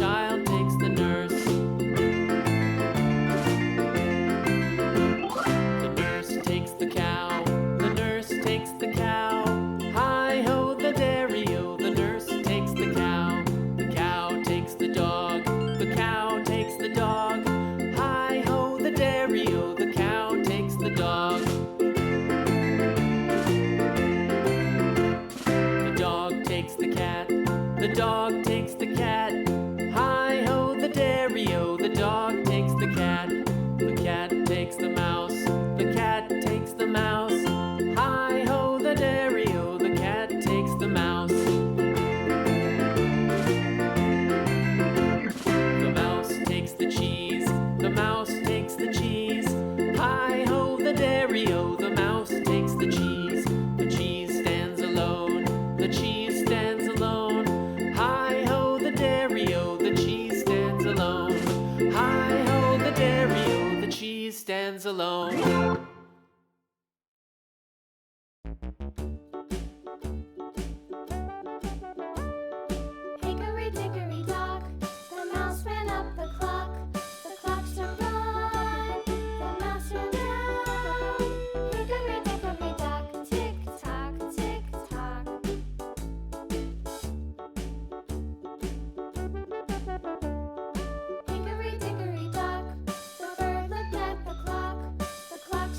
child takes the nurse. The nurse takes the cow. The nurse takes the cow. Hi-ho the dairy-o, the nurse takes the cow. The cow takes the dog. The cow takes the dog. Hi-ho the dairy-o, the cow takes the dog. The dog takes the cat. The dog takes the cat. Hi-ho the dairy-o, the dog takes the cat. The cat takes the mouse. The cat takes the mouse. Hi-ho the dairy-o, the cat takes the mouse. The mouse takes the cheese. The mouse takes the cheese. Hi-ho the dairy-o, the mouse takes the cheese. The cheese stands alone. The cheese stands alone. Hi-ho the dairy-o, the cheese stands alone. Hi-ho the dairy-o, the cheese stands alone. Hickory dickory dock, the mouse ran up the clock. The clock struck one, the mouse ran down. Hickory dickory dock, tick tock, tick tock. Hickory dickory dock, the bird looked at the clock. The clock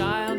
child